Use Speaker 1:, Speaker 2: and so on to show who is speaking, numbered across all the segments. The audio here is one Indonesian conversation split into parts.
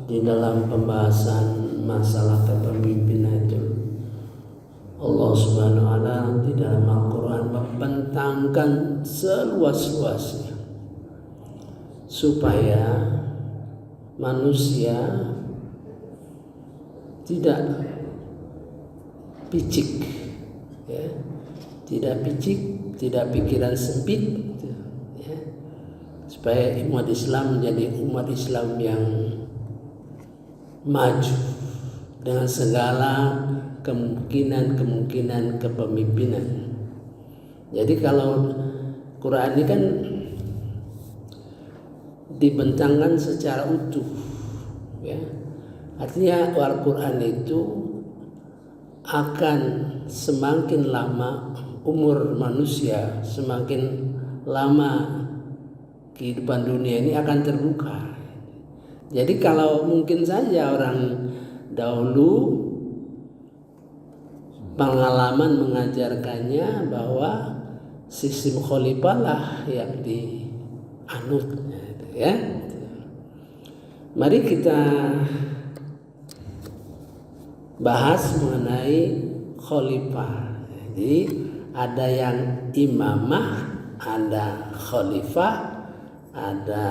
Speaker 1: di dalam pembahasan masalah kepemimpinan itu, Allah Subhanahu wa Ta'ala di dalam Al-Quran membentangkan seluas-luasnya supaya manusia tidak picik, ya, tidak pikiran sempit, ya, supaya umat Islam menjadi umat Islam yang maju dengan segala kemungkinan kepemimpinan. Jadi kalau Quran ini kan dibentangkan secara utuh, ya. Artinya Al-Quran itu akan semakin lama umur manusia, semakin lama kehidupan dunia ini akan terbuka. Jadi kalau mungkin saja orang dahulu pengalaman mengajarkannya bahwa sistem khalifah lah yang dianut, ya. Mari kita bahas mengenai khalifah. Jadi ada yang imamah, ada khalifah, ada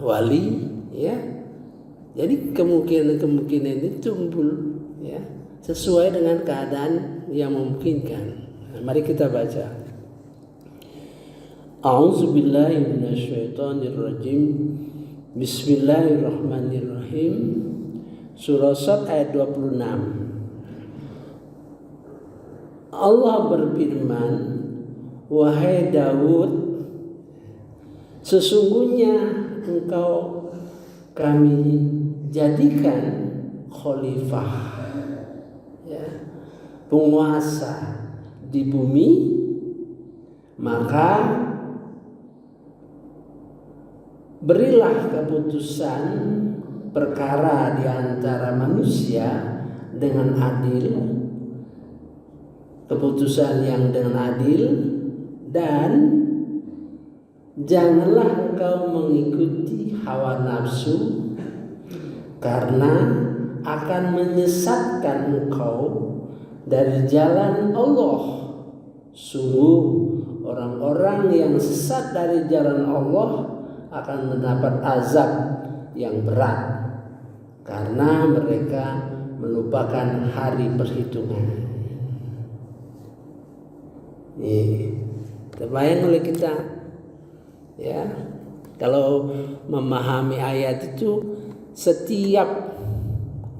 Speaker 1: wali, ya. Jadi kemungkinan ini timbul, ya, sesuai dengan keadaan yang memungkinkan. Nah, mari kita baca. A'udzubillahi minasyaitonirrajim. Bismillahirrahmanirrahim. Surah Sad ayat 26. Allah berfirman, wahai Daud, sesungguhnya engkau kami jadikan khalifah, ya, penguasa di bumi, maka berilah keputusan perkara di antara manusia dengan adil, keputusan yang dengan adil, dan janganlah engkau mengikuti hawa nafsu, karena akan menyesatkan engkau dari jalan Allah. Sungguh orang-orang yang sesat dari jalan Allah akan mendapat azab yang berat karena mereka melupakan hari perhitungan. Terbayang oleh kita, ya, kalau memahami ayat itu setiap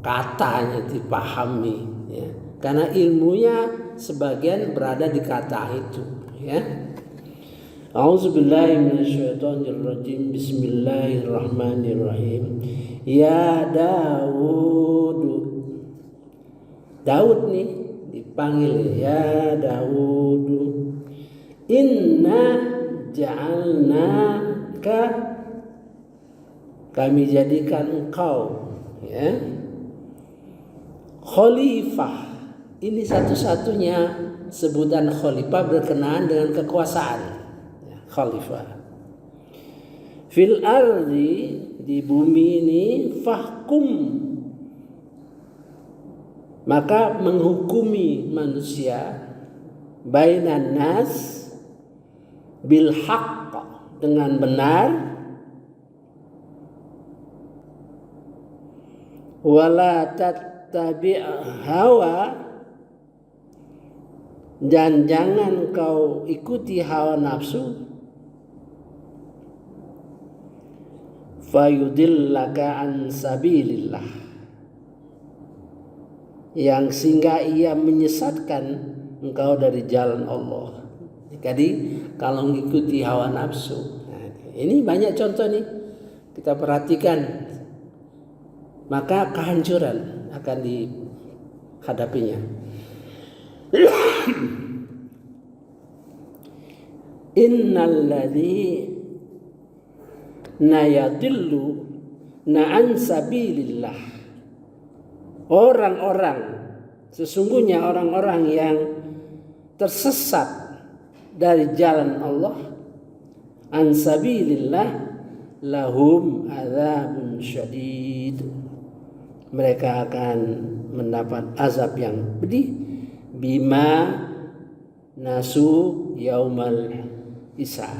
Speaker 1: katanya dipahami, ya, karena ilmunya sebagian berada di kata itu, ya. A'udzubillahi minasyaitonirrajim. Bismillahirrahmanirrahim. Ya Daud. Daud nih dipanggil, ya Daud. Inna ja'alnaka, kami jadikan engkau, ya, khalifah. Ini satu-satunya sebutan khalifah berkenaan dengan kekuasaan. Khalifah fil ardi, di bumi ini, fahkum, maka menghukumi manusia, bainan nas, bil haqq, dengan benar, wala tattabi' hawa, dan jangan kau ikuti hawa nafsu, fayudillaka an sabilillah, yang sehingga ia menyesatkan engkau dari jalan Allah. Jadi kalau mengikuti hawa nafsu, nah, ini banyak contoh nih, kita perhatikan, maka kehancuran akan dihadapinya. Innalladzi nayadillu na'an sabilillah, sesungguhnya orang-orang yang tersesat dari jalan Allah, an sabilillah, lahum adzabun syadid, mereka akan mendapat azab yang pedih. Bima nasu yaumal hisab,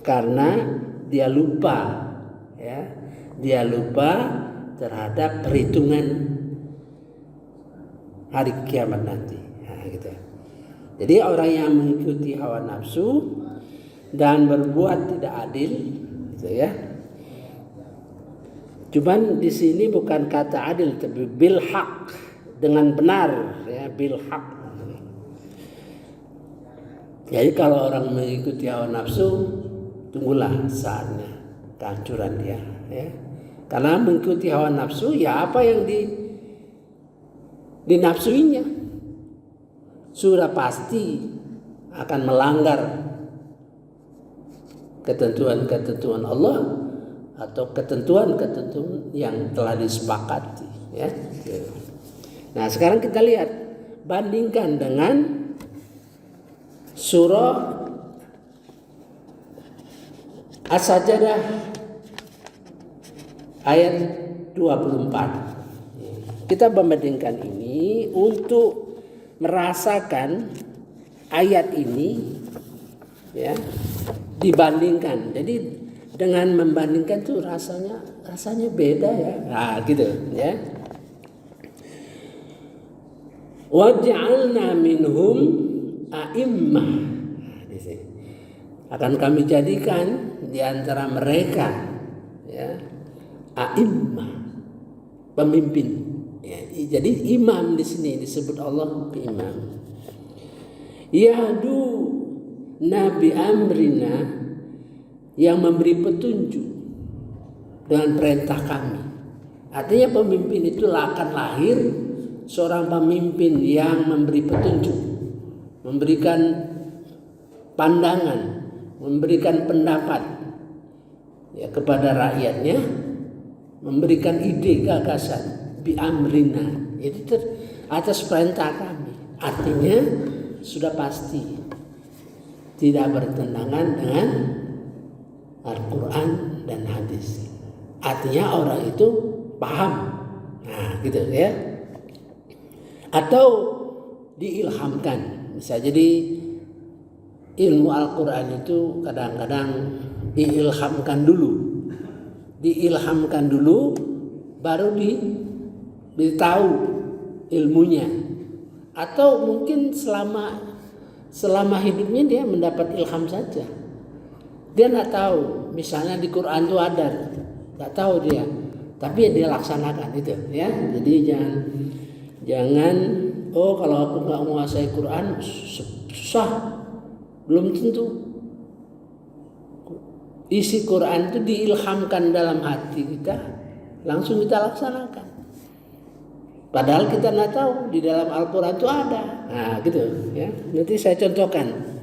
Speaker 1: karena dia lupa, ya, dia lupa terhadap perhitungan hari kiamat nanti. Nah, gitu. Jadi orang yang mengikuti hawa nafsu dan berbuat tidak adil, gitu ya. Cuman di sini bukan kata adil, tapi bil haq, dengan benar, ya, bil haq. Jadi kalau orang mengikuti hawa nafsu, tunggulah saatnya kehancuran dia, ya. Karena mengikuti hawa nafsu, ya apa yang dinafsuinya sudah pasti akan melanggar ketentuan-ketentuan Allah atau ketentuan-ketentuan yang telah disepakati, ya. Nah, sekarang kita lihat, bandingkan dengan surah As-Sajdah ayat 24. Kita membandingkan ini untuk merasakan ayat ini, ya, dibandingkan. Jadi dengan membandingkan tuh rasanya beda, ya. Nah, gitu, ya. Waj'alna minhum a'immah. Akan kami jadikan di antara mereka, ya, a'immah, pemimpin. Ya, jadi imam di sini disebut Allah imam. Yahdu nabi amrina, yang memberi petunjuk dengan perintah kami. Artinya pemimpin itu akan lahir seorang pemimpin yang memberi petunjuk, memberikan pandangan, memberikan pendapat, ya, kepada rakyatnya, memberikan ide gagasan bi amrina, itu atas perintah kami. Artinya sudah pasti tidak bertentangan dengan Al-Quran dan hadis. Artinya orang itu paham, nah, gitu, ya. Atau diilhamkan. Bisa jadi ilmu Al-Quran itu kadang-kadang diilhamkan dulu, baru ditahu ilmunya. Atau mungkin selama hidupnya dia mendapat ilham saja. Dia nggak tahu, misalnya di Quran itu ada, nggak tahu dia, tapi dia laksanakan itu, ya. Jadi jangan kalau aku nggak menguasai Quran susah, belum tentu. Isi Quran itu diilhamkan dalam hati kita, langsung kita laksanakan. Padahal kita nggak tahu di dalam Al-Quran itu ada. Nah, gitu, ya. Nanti saya contohkan.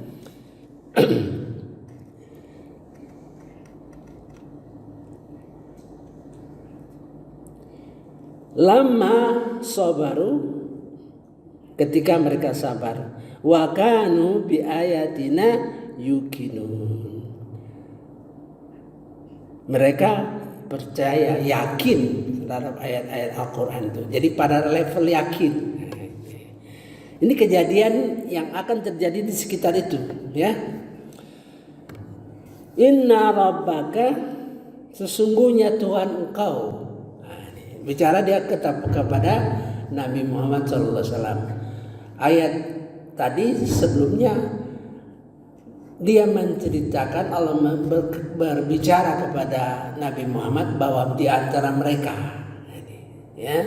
Speaker 1: Lama sabaru, ketika mereka sabar, wa kanu bi ayatina yuqinun, mereka percaya, yakin terhadap ayat-ayat Al-Quran itu. Jadi pada level yakin. Ini kejadian yang akan terjadi di sekitar itu, ya. Inna rabbaka, sesungguhnya Tuhan engkau. Bicara dia kepada Nabi Muhammad SAW. Ayat tadi sebelumnya dia menceritakan, Allah berbicara kepada Nabi Muhammad bahwa di antara mereka, ya.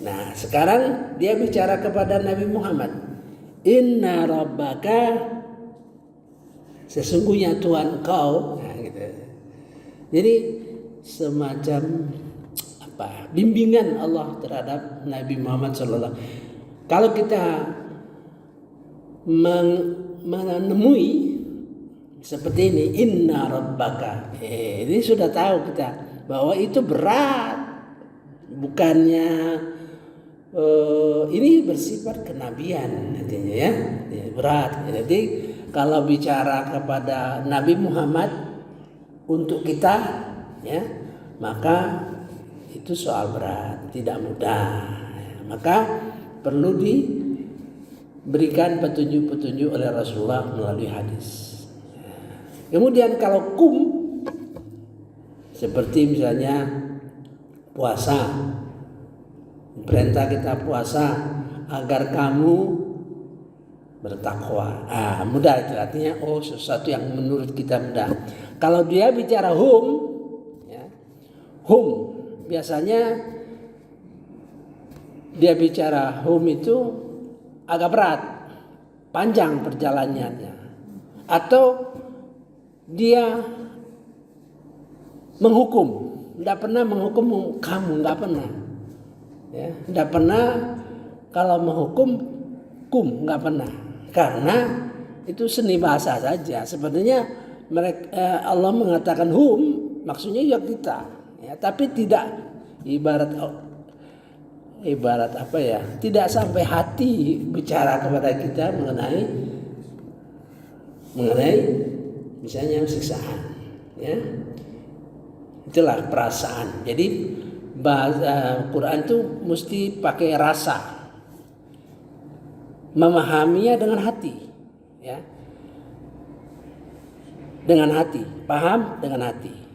Speaker 1: Nah, sekarang dia bicara kepada Nabi Muhammad, Inna rabbaka, sesungguhnya Tuhan engkau. Nah, gitu. Jadi semacam bimbingan Allah terhadap Nabi Muhammad SAW. Kalau kita menemui seperti ini, inna rabbaka, ini sudah tahu kita bahwa itu berat, bukannya ini bersifat kenabian, artinya, ya, berat. Jadi kalau bicara kepada Nabi Muhammad untuk kita, ya, maka itu soal berat, tidak mudah. Maka perlu diberikan petunjuk-petunjuk oleh Rasulullah melalui hadis. Kemudian kalau kum, seperti misalnya puasa, perintah kita puasa agar kamu bertakwa. Mudah itu artinya sesuatu yang menurut kita mudah. Kalau dia bicara hum biasanya dia bicara hum itu agak berat, panjang perjalanannya, atau dia menghukum, tidak pernah menghukum kamu, tidak pernah, ya, tidak pernah. Kalau menghukum nggak pernah, karena itu seni bahasa saja. Sebenarnya Allah mengatakan hum, maksudnya ya kita, ya, tapi tidak ibarat apa ya, tidak sampai hati bicara kepada kita mengenai misalnya siksaan, ya, itulah perasaan. Jadi bahasa Quran itu mesti pakai rasa, memahaminya dengan hati, ya, dengan hati, paham dengan hati,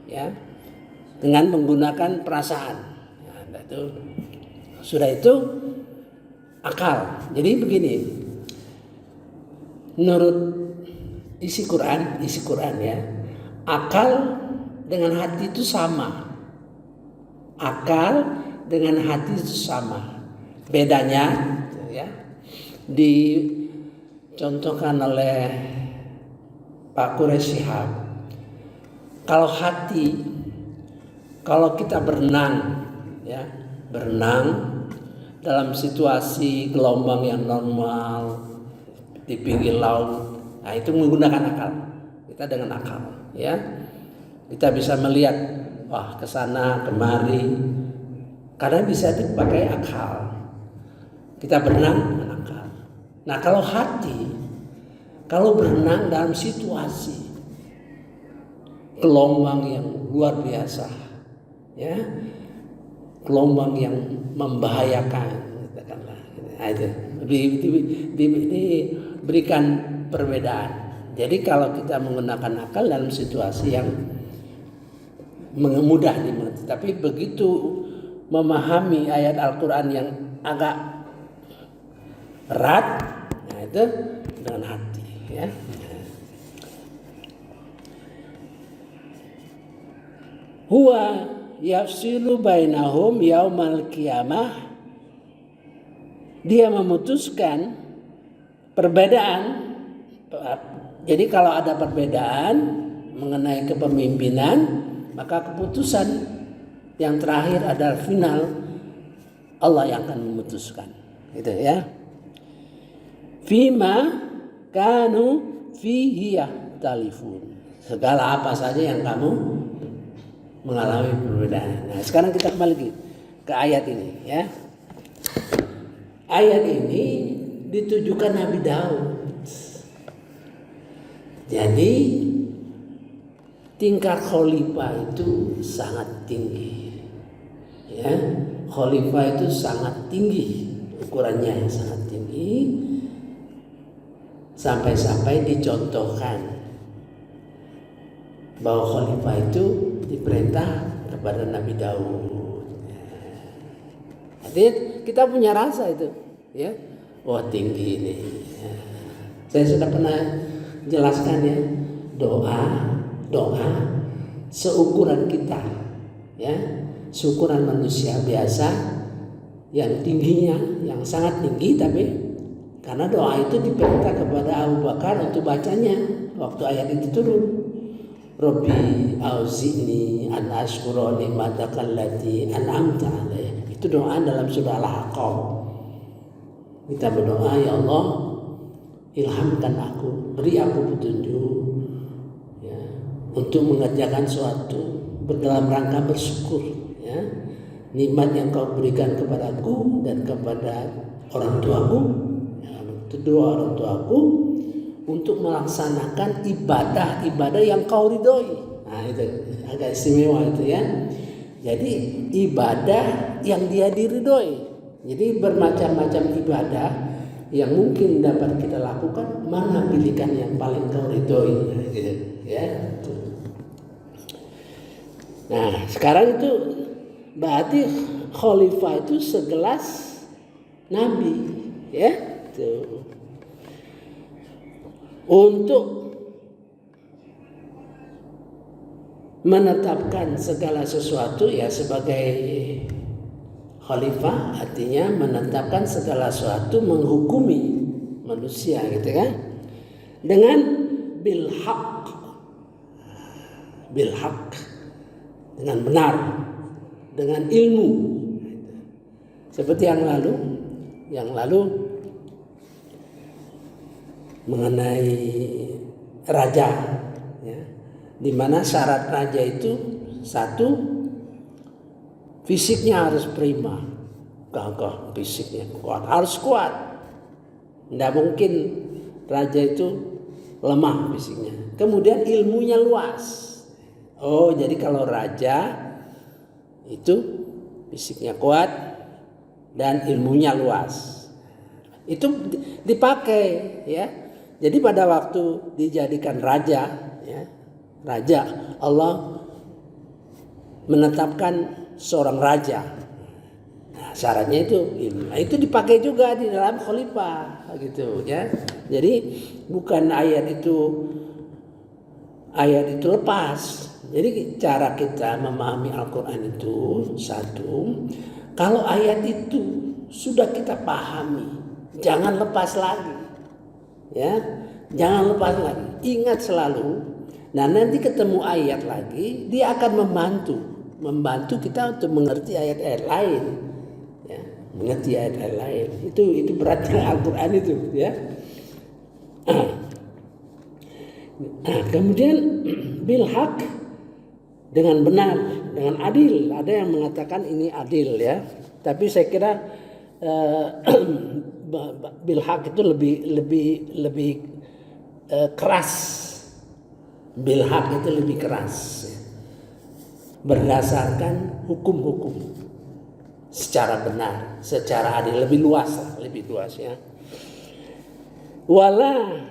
Speaker 1: ya, dengan menggunakan perasaan. Nah, itu sudah itu akal. Jadi begini, menurut isi Quran ya, akal dengan hati itu sama. Akal dengan hati itu sama. Bedanya, ya, dicontohkan oleh Pak Quraish Shihab. Kalau hati, kalau kita berenang, ya, berenang dalam situasi gelombang yang normal di pinggir laut, nah itu menggunakan akal. Kita dengan akal, ya, kita bisa melihat, wah, ke sana kemari, karena bisa dipakai akal. Kita berenang dengan akal. Nah, kalau hati, kalau berenang dalam situasi gelombang yang luar biasa, ya, gelombang yang membahayakan, katakanlah, nah, itu diberikan perbedaan. Jadi kalau kita menggunakan akal dalam situasi yang mudah dimengerti, tapi begitu memahami ayat Al-Quran yang agak berat, nah itu dengan hati, ya. Huwa yafsilu bainahum yaumal qiyamah, dia memutuskan perbedaan. Jadi kalau ada perbedaan mengenai kepemimpinan, maka keputusan yang terakhir adalah final, Allah yang akan memutuskan, gitu ya. Fima kanu fihi yahtalifun, segala apa saja yang kamu mengalami perbedaan. Nah, sekarang kita kembali ke ayat ini, ya. Ayat ini ditujukan Nabi Daud. Jadi tingkat khalifah itu sangat tinggi, ya. Khalifah itu sangat tinggi, ukurannya sangat tinggi, sampai-sampai dicontohkan bahwa khalifah itu diperintah kepada Nabi Daud. Jadi kita punya rasa itu, ya, wah tinggi ini. Saya sudah pernah jelaskan, ya, doa seukuran kita, ya, seukuran manusia biasa yang tingginya, yang sangat tinggi, tapi karena doa itu diperintah kepada Abu Bakar untuk bacanya waktu ayat itu turun. Rabbi auzi'ni an ashkura ni'mataka allati an'amta alayya. Itu doa dalam surah Al-Ahqaf. Kita berdoa, ya Allah, ilhamkan aku, beri aku petunjuk, ya, untuk mengerjakan suatu dalam rangka bersyukur, ya, nikmat yang kau berikan kepadaku dan kepada orang tuaku, ya, kedua orang tuaku, untuk melaksanakan ibadah yang kau ridhoi. Nah, itu agak istimewa itu, ya. Jadi ibadah yang dia diridhoi. Jadi bermacam-macam ibadah yang mungkin dapat kita lakukan, mana pilihan yang paling kau ridhoi, gitu, ya. Nah, sekarang itu berarti khalifah itu segelas nabi, ya. Tuh. Untuk menetapkan segala sesuatu ya sebagai khalifah, artinya menetapkan segala sesuatu, menghukumi manusia gitu kan, dengan bilhaq, dengan benar, dengan ilmu. Seperti yang lalu mengenai raja, ya, di mana syarat raja itu satu, fisiknya harus prima, gagah, fisiknya kuat, harus kuat. Tidak mungkin raja itu lemah fisiknya. Kemudian ilmunya luas. Oh, jadi kalau raja itu fisiknya kuat dan ilmunya luas, itu dipakai, ya. Jadi pada waktu dijadikan raja, ya, raja, Allah menetapkan seorang raja. Nah, syaratnya itu ilmu. Nah, itu dipakai juga di dalam khalifah, gitu, ya. Jadi bukan ayat itu lepas. Jadi cara kita memahami Al-Quran itu satu, kalau ayat itu sudah kita pahami, jangan lepas lagi, ya, jangan lepas lagi. Ingat selalu. Nah, nanti ketemu ayat lagi, dia akan membantu kita untuk mengerti ayat-ayat lain, ya, mengerti ayat-ayat lain. Itu beratnya Al-Quran itu, ya. Nah, kemudian bilhaq, dengan benar, dengan adil. Ada yang mengatakan ini adil, ya. Tapi saya kira bilhaq itu lebih keras. Bilhaq itu lebih keras, ya. Berdasarkan hukum-hukum secara benar, secara adil, lebih luas, ya. Wala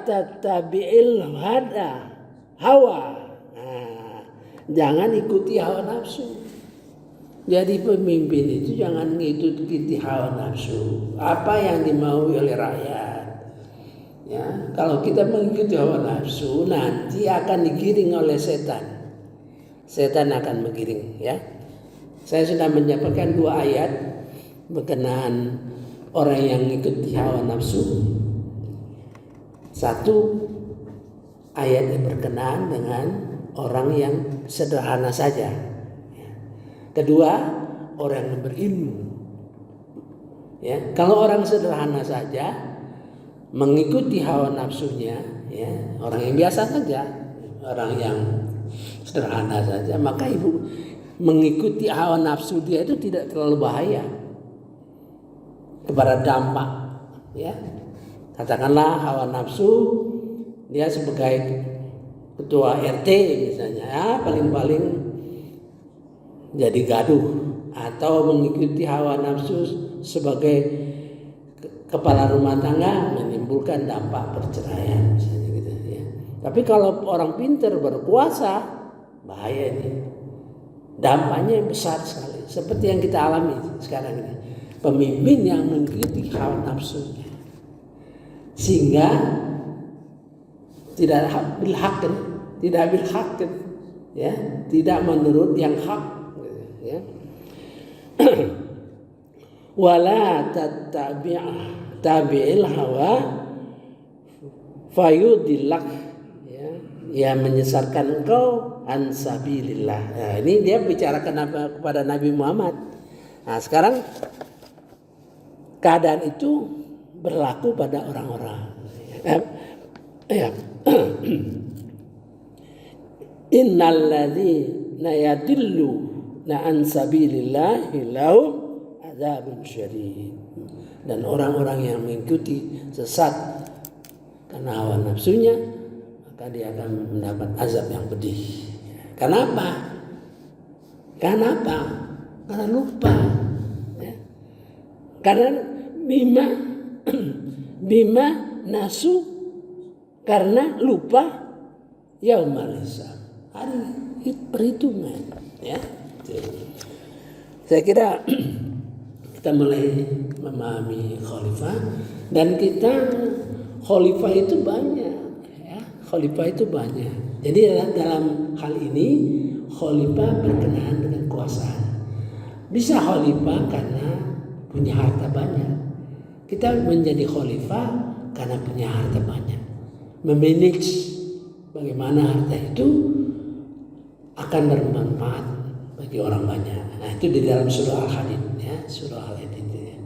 Speaker 1: tattabi'il hawa. Nah, jangan ikuti hawa nafsu. Jadi pemimpin itu jangan ngikuti hawa nafsu, apa yang dimaui oleh rakyat. Ya, kalau kita mengikuti hawa nafsu, nanti akan digiring oleh setan. Setan akan menggiring, ya. Saya sudah menyampaikan 2 ayat berkenaan orang yang mengikuti hawa nafsu. Satu, ayat yang berkenaan dengan orang yang sederhana saja. Kedua, orang yang berilmu. Ya, kalau orang sederhana saja mengikuti hawa nafsunya, ya, orang yang biasa saja, orang yang sederhana saja, maka mengikuti hawa nafsu dia itu tidak terlalu bahaya kepada dampak, ya. Katakanlah hawa nafsu dia sebagai ketua RT misalnya, ya, paling-paling jadi gaduh, atau mengikuti hawa nafsu sebagai kepala rumah tangga menimbulkan dampak perceraian misalnya, gitu, ya. Tapi kalau orang pintar berkuasa, bahaya ini, dampaknya besar sekali, seperti yang kita alami sekarang ini, pemimpin yang mengikuti hawa nafsunya sehingga tidak bilhaq, ya, tidak menurut yang hak, ya. Wala tabi'il hawa fayudillak, ya, menyesatkan engkau an sabilillah. Nah, ini dia bicarakan kepada Nabi Muhammad. Nah, sekarang keadaan itu berlaku pada orang-orang, ya. Innal ladzina yadilluna an sabilillahi lahum adzabun syadid. Dan orang-orang yang mengikuti sesat karena hawa nafsunya, maka dia akan mendapat azab yang pedih. Kenapa? Karena lupa. Ya. Karena bima nasu, karena lupa yaumal hisab, hari perhitungan. Ya. Saya kira kita mulai memahami khalifah, dan khalifah itu banyak. Ya. Khalifah itu banyak. Jadi dalam hal ini khalifah berkenaan dengan kekuasaan. Bisa khalifah karena punya harta banyak. Kita menjadi khalifah karena punya harta banyak. Memanage bagaimana harta itu akan bermanfaat bagi orang banyak. Nah, itu di dalam surah Al-Hadid, ya, surah Al-Hadid. Ya.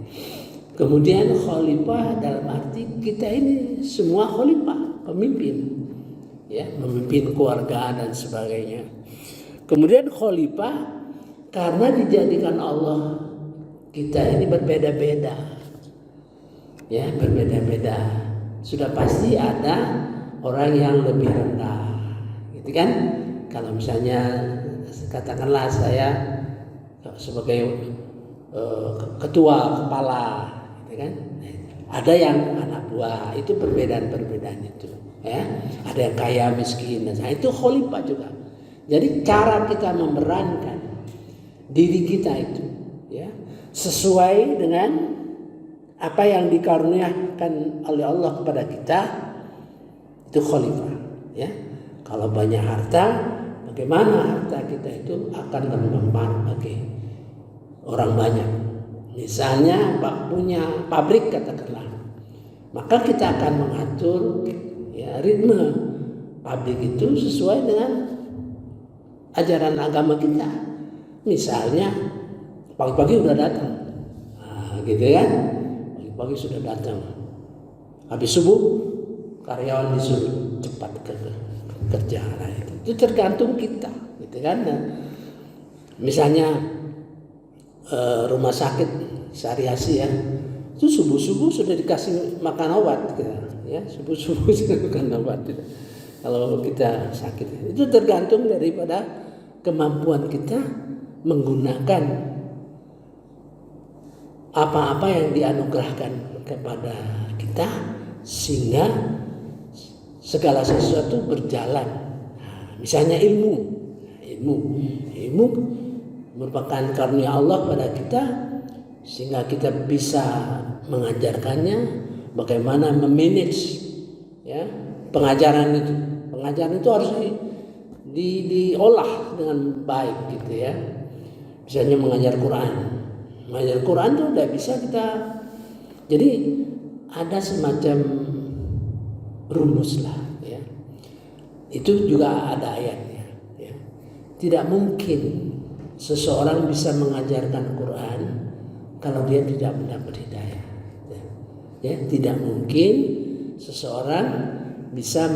Speaker 1: Kemudian khalifah dalam arti kita ini semua khalifah, pemimpin. Ya, memimpin keluarga dan sebagainya. Kemudian khalifah karena dijadikan Allah kita ini berbeda-beda. Ya, berbeda-beda. Sudah pasti ada orang yang lebih rendah. Gitu kan? Kalau misalnya katakanlah saya sebagai ketua kepala, gitu kan? Ada yang anak buah, itu perbedaan-perbedaan itu. Ya, ada yang kaya miskin, nah itu khalifah juga. Jadi cara kita memerankan diri kita itu, ya, sesuai dengan apa yang dikaruniakan oleh Allah kepada kita, itu khalifah. Ya, kalau banyak harta, bagaimana harta kita itu akan bermanfaat bagi orang banyak. Misalnya punya pabrik katakanlah, maka kita akan mengatur ya, ritme pabrik itu sesuai dengan ajaran agama kita. Misalnya pagi-pagi udah datang, nah, gitu kan? Pagi-pagi sudah datang. Habis subuh karyawan disuruh cepat kerja. Nah, itu tergantung kita, gitu kan? Nah, misalnya rumah sakit Syariasi ya, itu subuh-subuh sudah dikasih makan obat, gitu. Ya, subuh-subuh sudah makan obat. Gitu. Kalau kita sakit, itu tergantung daripada kemampuan kita menggunakan apa-apa yang dianugerahkan kepada kita sehingga segala sesuatu berjalan. Nah, misalnya ilmu merupakan karunia Allah pada kita sehingga kita bisa mengajarkannya, bagaimana memanage ya pengajaran itu. Pengajaran itu harus diolah dengan baik gitu ya. Misalnya mengajar Quran itu udah bisa kita. Jadi ada semacam rumus lah ya. Itu juga ada ayatnya ya. Tidak mungkin seseorang bisa mengajarkan Quran kalau dia tidak mendapat hidayah. Ya, tidak mungkin seseorang bisa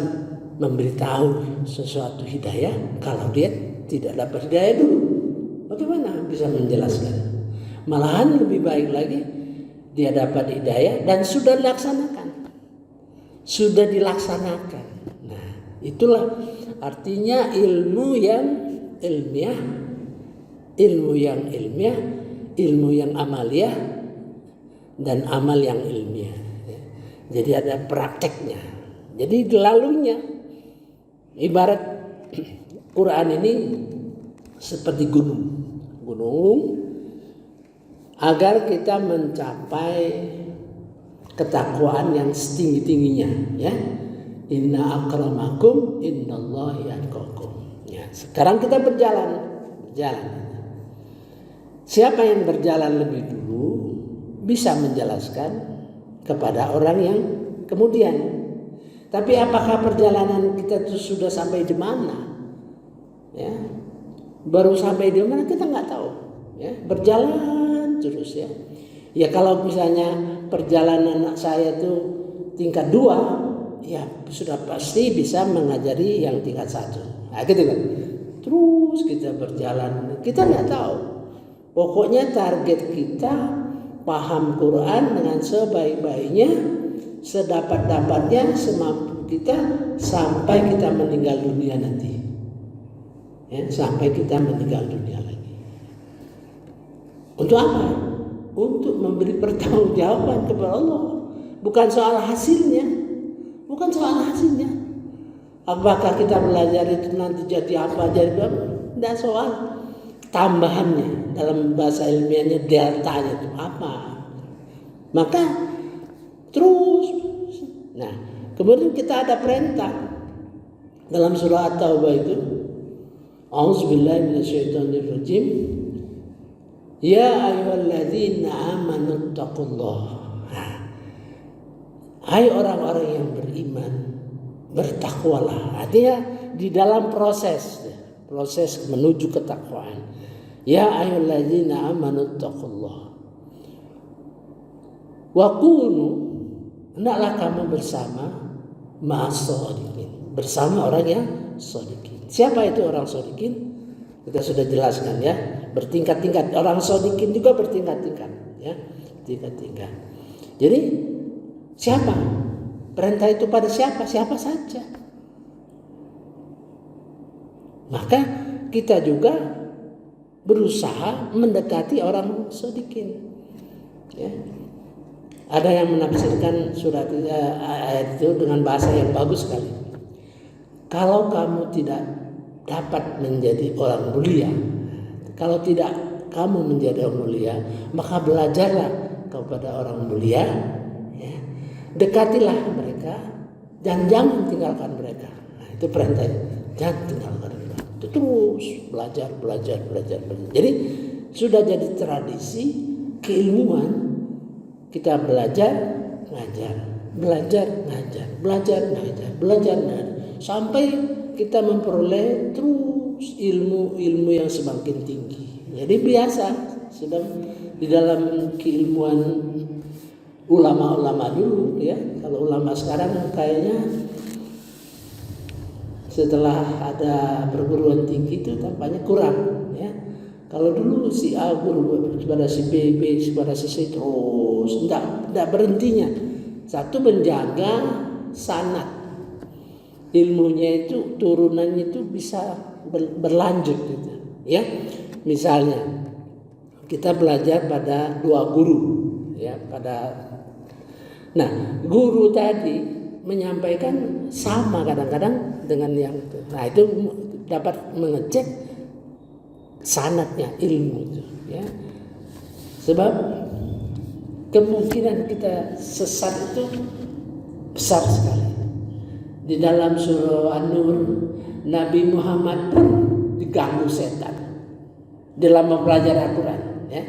Speaker 1: memberitahu sesuatu hidayah kalau dia tidak dapat hidayah dulu. Bagaimana bisa menjelaskan? Malahan lebih baik lagi dia dapat hidayah dan sudah dilaksanakan. Nah, itulah artinya ilmu yang ilmiah, ilmu yang amaliyah, dan amal yang ilmiah. Jadi ada prakteknya. Jadi lalunya ibarat Quran ini seperti gunung agar kita mencapai ketakwaan yang setinggi-tingginya ya. Inna akramakum innallahi atqakum. Ya, sekarang kita berjalan. Siapa yang berjalan lebih dulu bisa menjelaskan kepada orang yang kemudian. Tapi apakah perjalanan kita itu sudah sampai di mana? Ya, baru sampai di mana kita nggak tahu. Ya, berjalan terus ya. Ya kalau misalnya perjalanan saya itu tingkat 2, ya sudah pasti bisa mengajari yang tingkat 1. Nah, gitu kan. Terus kita berjalan, kita nggak tahu. Pokoknya target kita paham Quran dengan sebaik-baiknya, sedapat-dapatnya, semampu kita sampai kita meninggal dunia nanti. ya, sampai kita meninggal dunia lagi. Untuk apa? Untuk memberi pertanggungjawaban kepada Allah. Bukan soal hasilnya. Bukan soal hasilnya. Apakah kita belajar itu nanti jadi apa, jadi apa? Tidak soal tambahannya. Dalam bahasa ilmiahnya deltanya itu apa. Maka terus. Nah, kemudian kita ada perintah dalam surah At-Taubah itu. A'udzubillahi minasyaitonirrajim. Ya ayyuhalladzina amanu taqullah. Hai orang-orang yang beriman, bertakwalah. Artinya di dalam proses menuju ketakwaan. Ya ayyuhalladzina amanu taqullah. Wa kunu, hendaklah kamu bersama ma'as-shadiqin, bersama orang yang shadiqin. Siapa itu orang shadiqin? Kita sudah jelaskan ya, bertingkat-tingkat. Orang shadiqin juga bertingkat-tingkat ya, tingkat-tingkat. Jadi siapa? Perintah itu pada siapa? Siapa saja. Maka kita juga berusaha mendekati orang shadiqin. Ya. Ada yang menafsirkan surat ayat itu dengan bahasa yang bagus sekali. Kalau kamu tidak dapat menjadi orang mulia, kalau tidak kamu menjadi orang mulia, maka belajarlah kepada orang mulia, ya. Dekatilah mereka dan jangan tinggalkan mereka. Nah, itu perintahnya, jangan tinggalkan mereka. Itu terus belajar. Jadi sudah jadi tradisi keilmuan. Kita belajar, ngajar, sampai kita memperoleh terus ilmu yang semakin tinggi. Jadi biasa sudah di dalam keilmuan ulama-ulama dulu ya. Kalau ulama sekarang kayaknya setelah ada perguruan tinggi itu tampaknya kurang ya. Kalau dulu si A guru kepada si B, kepada si C terus tidak berhentinya. Satu menjaga sanad ilmunya itu, turunannya itu bisa berlanjut gitu. Ya, misalnya kita belajar pada dua guru, ya Nah, guru tadi menyampaikan sama kadang-kadang dengan yang itu. Nah, itu dapat mengecek sanadnya ilmu itu ya. Sebab kemungkinan kita sesat itu besar sekali. Di dalam surah An-Nur, Nabi Muhammad pun diganggu setan dalam mempelajari Al-Quran ya.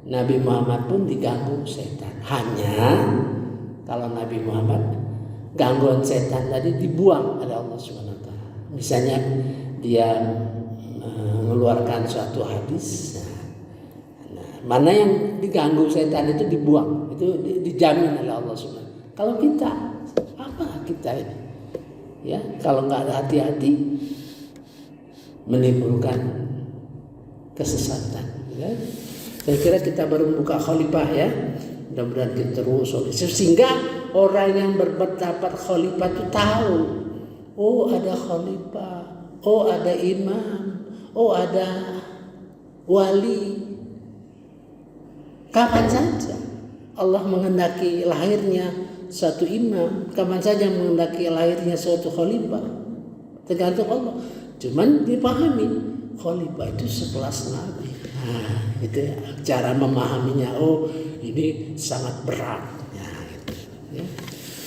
Speaker 1: Nabi Muhammad pun diganggu setan. Hanya kalau Nabi Muhammad gangguan setan tadi dibuang oleh Allah Subhanahu wa taala. Misalnya dia mengeluarkan suatu hadis, nah, mana yang diganggu setan itu dibuang, itu dijamin oleh Allah Subhanahu. Kalau kita, apa kita ini? Ya, kalau nggak ada hati-hati, menimbulkan kesesatan. Ya. Saya kira kita baru buka khalifah ya, mudah-mudahan kita terus sehingga orang yang berpendapat khalifah itu tahu, oh ada khalifah, oh ada imam. Oh ada wali. Kapan saja Allah menghendaki lahirnya satu imam, kapan saja menghendaki lahirnya suatu khalifah, tergantung Allah. Cuman dipahami khalifah itu sekelas nabi. Nah, itu ya, cara memahaminya. Oh ini sangat berat. Ya, gitu. Ya.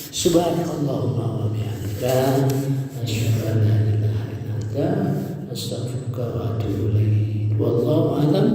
Speaker 1: Subhanallahumma wa bihamdika, asyhadu an la ilaha illa anta, astaghfiruka wa atubu ilaik. Wallahu a'lam.